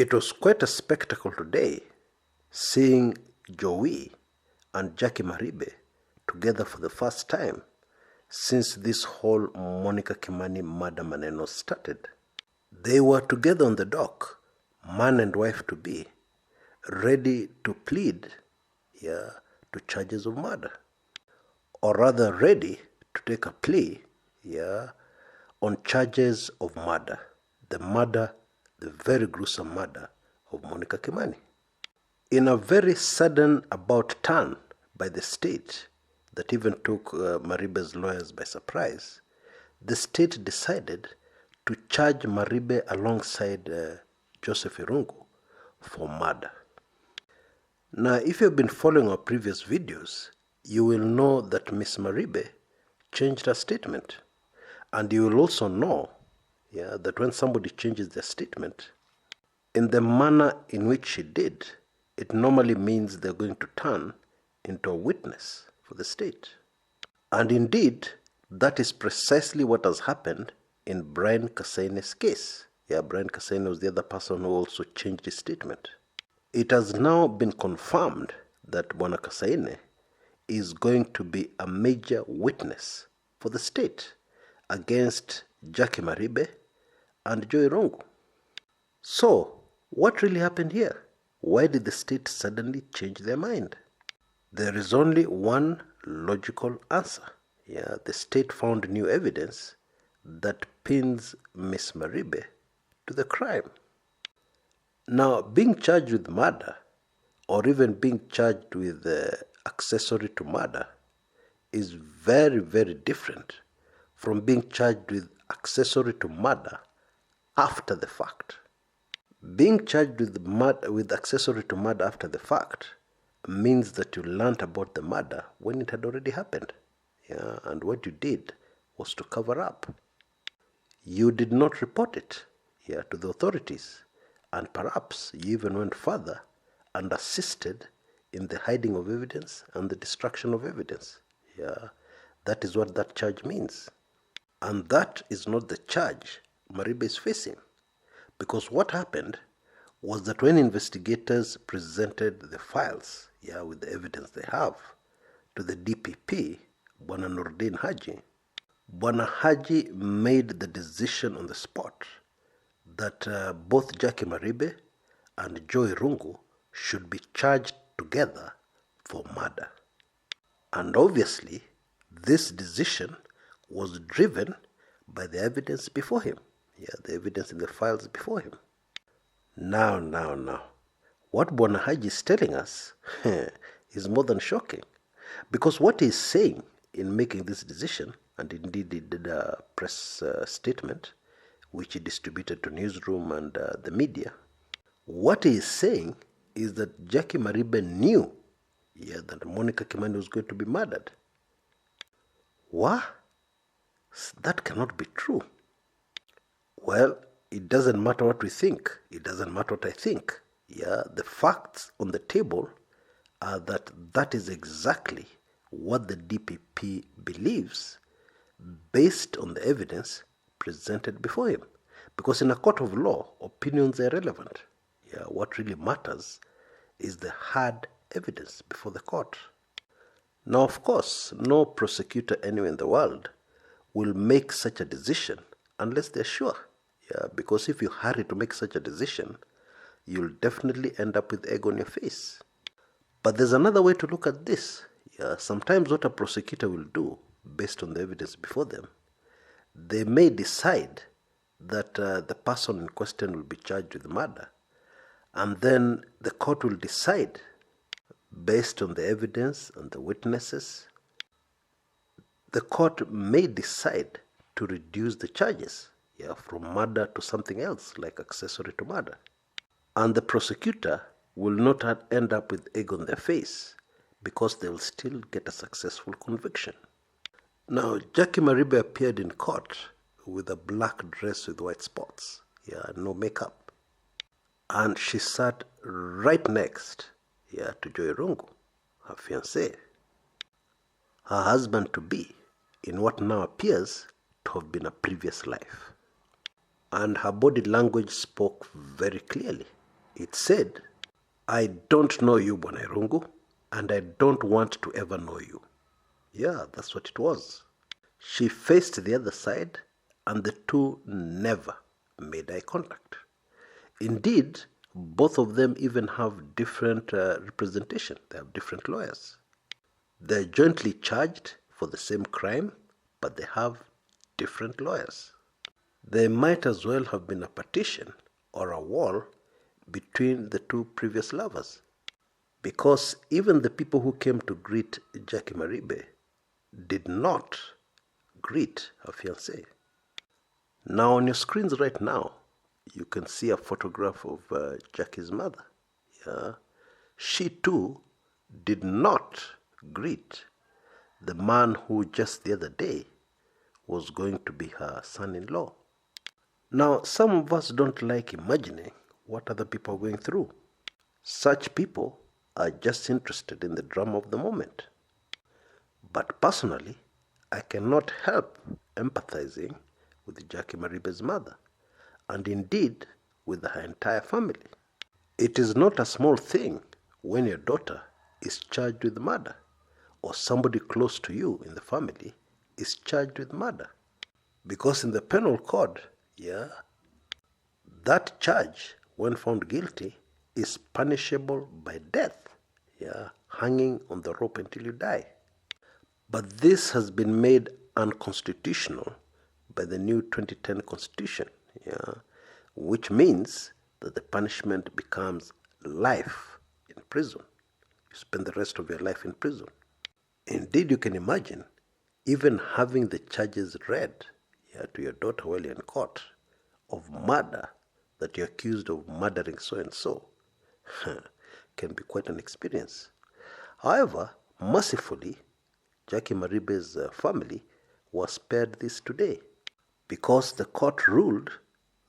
It was quite a spectacle today seeing Jowie and Jacque Maribe together for the first time since this whole Monica Kimani murder maneno started. They were together on the dock, man and wife to be, ready to plead to charges of murder, or rather ready to take a plea on charges of murder, the very gruesome murder of Monica Kimani. In a very sudden about turn by the state that even took Maribe's lawyers by surprise, the state decided to charge Maribe alongside Joe Irungu for murder. Now, if you've been following our previous videos, you will know that Miss Maribe changed her statement. And you will also know that when somebody changes their statement, in the manner in which she did, it normally means they're going to turn into a witness for the state. And indeed, that is precisely what has happened in Brian Kasaine's case. Brian Kasaine was the other person who also changed his statement. It has now been confirmed that Bwana Kasaine is going to be a major witness for the state against Jacque Maribe and Joe Irungu. So, what really happened here? Why did the state suddenly change their mind? There is only one logical answer. The state found new evidence that pins Miss Maribe to the crime. Now, being charged with murder, or even being charged with accessory to murder, is very, very different from being charged with accessory to murder after the fact. Being charged with accessory to murder after the fact means that you learned about the murder when it had already happened. And what you did was to cover up. You did not report it to the authorities, and perhaps you even went further and assisted in the hiding of evidence and the destruction of evidence. That is what that charge means. And that is not the charge Maribe is facing. Because what happened was that when investigators presented the files, with the evidence they have, to the DPP, Bwana Nordin Haji, Bwana Haji made the decision on the spot that both Jacque Maribe and Joe Irungu should be charged together for murder. And obviously, this decision was driven by the evidence before him. The evidence in the files before him. Now. What Bwana Haji is telling us is more than shocking. Because what he's saying in making this decision, and indeed he did a press statement, which he distributed to newsroom and the media, what he is saying is that Jacque Maribe knew that Monica Kimani was going to be murdered. What? That cannot be true. Well, it doesn't matter what we think. It doesn't matter what I think. The facts on the table are that that is exactly what the DPP believes based on the evidence presented before him. Because in a court of law, opinions are irrelevant. What really matters is the hard evidence before the court. Now, of course, no prosecutor anywhere in the world will make such a decision unless they're sure. Because if you hurry to make such a decision, you'll definitely end up with egg on your face. But there's another way to look at this. Sometimes what a prosecutor will do, based on the evidence before them, they may decide that the person in question will be charged with murder. And then the court will decide, based on the evidence and the witnesses, the court may decide to reduce the charges from murder to something else, like accessory to murder. And the prosecutor will not end up with egg on their face because they will still get a successful conviction. Now, Jacque Maribe appeared in court with a black dress with white spots, no makeup. And she sat right next to Joe Irungu, her fiancé, her husband-to-be, in what now appears to have been a previous life. And her body language spoke very clearly. It said, "I don't know you, Bwana Irungu, and I don't want to ever know you." Yeah, that's what it was. She faced the other side, and the two never made eye contact. Indeed, both of them even have different representation. They have different lawyers. They're jointly charged for the same crime, but they have different lawyers. There might as well have been a partition or a wall between the two previous lovers, because even the people who came to greet Jacque Maribe did not greet her fiancé. Now on your screens right now, you can see a photograph of Jackie's mother. Yeah, she too did not greet the man who just the other day was going to be her son-in-law. Now, some of us don't like imagining what other people are going through. Such people are just interested in the drama of the moment. But personally, I cannot help empathizing with Jacque Maribe's mother, and indeed with her entire family. It is not a small thing when your daughter is charged with murder, or somebody close to you in the family is charged with murder. Because in the penal code, that charge, when found guilty, is punishable by death, hanging on the rope until you die. But this has been made unconstitutional by the new 2010 Constitution, which means that the punishment becomes life in prison. You spend the rest of your life in prison. Indeed, you can imagine even having the charges read to your daughter while you're in court of murder, that you're accused of murdering so-and-so, can be quite an experience. However, mercifully, Jacque Maribe's family was spared this today, because the court ruled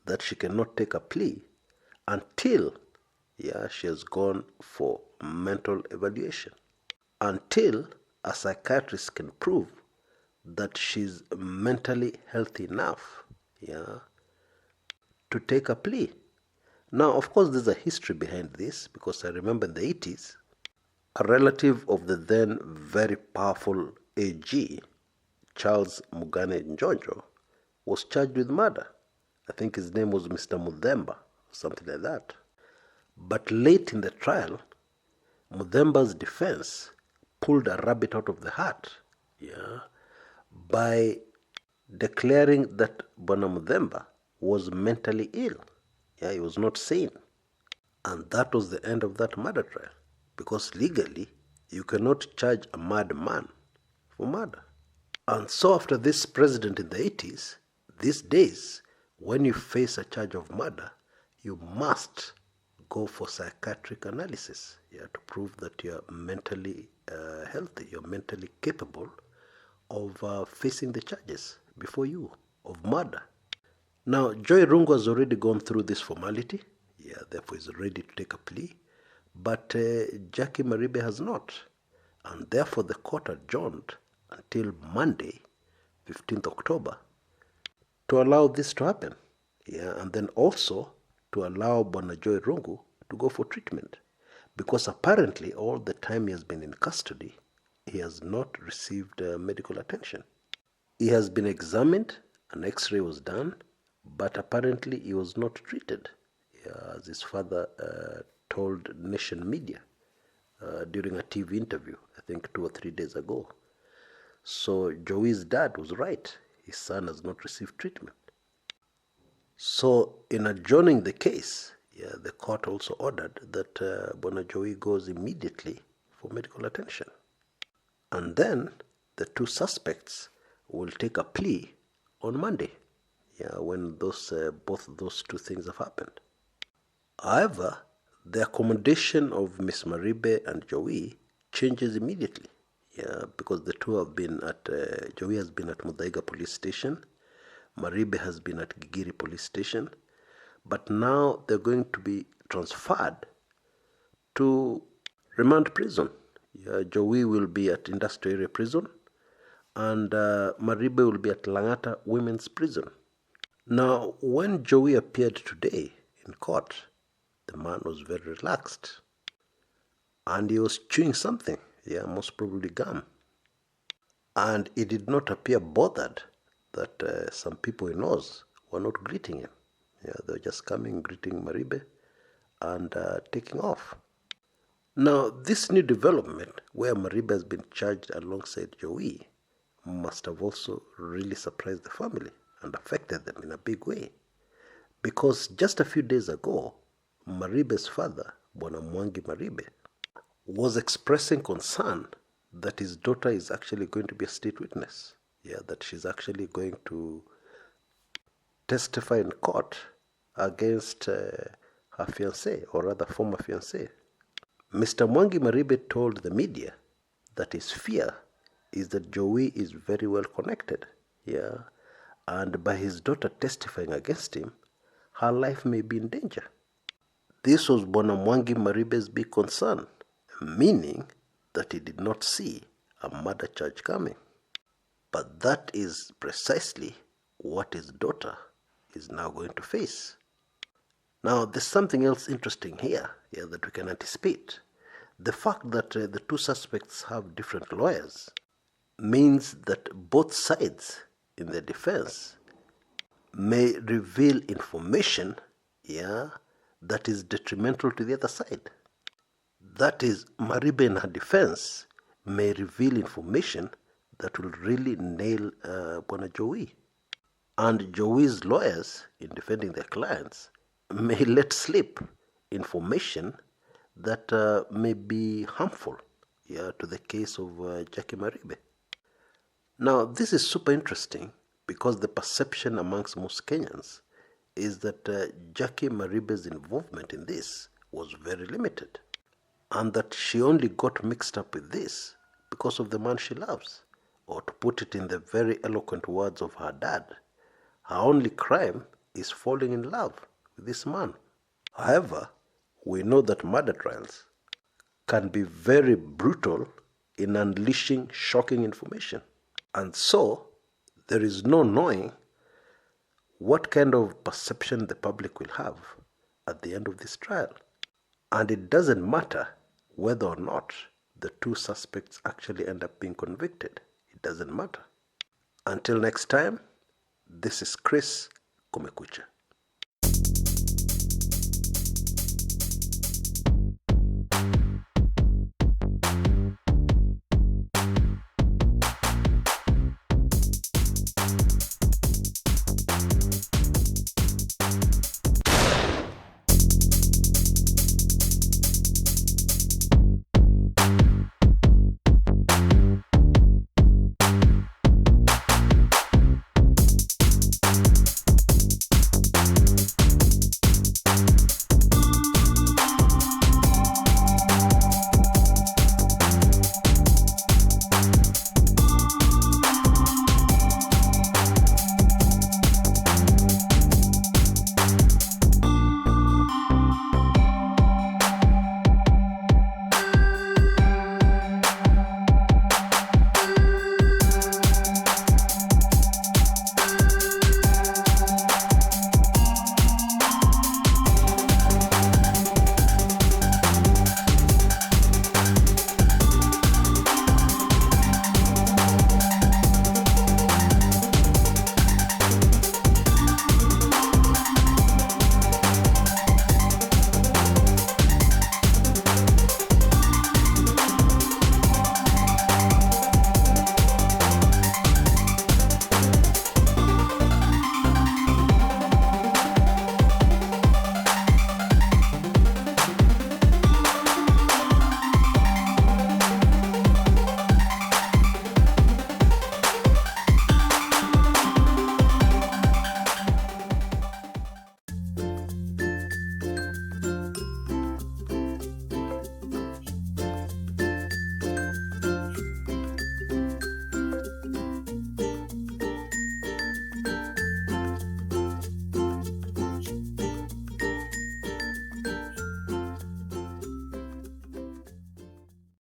that she cannot take a plea until she has gone for mental evaluation, until a psychiatrist can prove that she's mentally healthy enough to take a plea. Now, of course, there's a history behind this, because I remember in the 80s, a relative of the then very powerful AG, Charles Mugane Njonjo, was charged with murder. I think his name was Mr. Mudhemba, something like that. But late in the trial, Mudhemba's defense pulled a rabbit out of the hat, by declaring that Bwana Mudhemba was mentally ill. He was not sane. And that was the end of that murder trial, because legally, you cannot charge a mad man for murder. And so after this president in the 80s, these days, when you face a charge of murder, you must go for psychiatric analysis to prove that you're mentally healthy, you're mentally capable of facing the charges before you of murder. Now, Joe Irungu has already gone through this formality, therefore is ready to take a plea, but Jacque Maribe has not, and therefore the court adjourned until Monday, 15th October, to allow this to happen, and then also to allow Bwana Joe Irungu to go for treatment, because apparently all the time he has been in custody, he has not received medical attention. He has been examined, an x-ray was done, but apparently he was not treated, as his father told Nation Media during a TV interview, I think 2 or 3 days ago. So Jowie's dad was right. His son has not received treatment. So in adjourning the case, the court also ordered that Bwana Jowie goes immediately for medical attention. And then the two suspects will take a plea on Monday, when both those two things have happened. However, the accommodation of Miss Maribe and Jowie changes immediately, because the two have been at, Jowie has been at Muthaiga police station, Maribe has been at Gigiri police station, but now they're going to be transferred to remand prison. Jowie will be at Industrial Area Prison, and Maribe will be at Langata Women's Prison. Now, when Jowie appeared today in court, the man was very relaxed. And he was chewing something, most probably gum. And he did not appear bothered that some people he knows were not greeting him. They were just coming, greeting Maribe, and taking off. Now, this new development, where Maribe has been charged alongside Jowie, must have also really surprised the family and affected them in a big way. Because just a few days ago, Maribe's father, Bwana Mwangi Maribe, was expressing concern that his daughter is actually going to be a state witness. That she's actually going to testify in court against her fiancé, or rather former fiancé. Mr. Mwangi Maribe told the media that his fear is that Jowie is very well connected, and by his daughter testifying against him, her life may be in danger. This was Bwana Mwangi Maribe's big concern, meaning that he did not see a murder charge coming. But that is precisely what his daughter is now going to face. Now, there's something else interesting here, that we can anticipate. The fact that the two suspects have different lawyers means that both sides in the defense may reveal information, that is detrimental to the other side. That is, Maribe in her defense may reveal information that will really nail Bwana Jowie. And Jowie's lawyers, in defending their clients, may let slip information that may be harmful to the case of Jacque Maribe. Now, this is super interesting because the perception amongst most Kenyans is that Jacque Maribe's involvement in this was very limited, and that she only got mixed up with this because of the man she loves. Or to put it in the very eloquent words of her dad, her only crime is falling in love with this man. However, we know that murder trials can be very brutal in unleashing shocking information. And so, there is no knowing what kind of perception the public will have at the end of this trial. And it doesn't matter whether or not the two suspects actually end up being convicted. It doesn't matter. Until next time, this is Kshs, Kumekucha.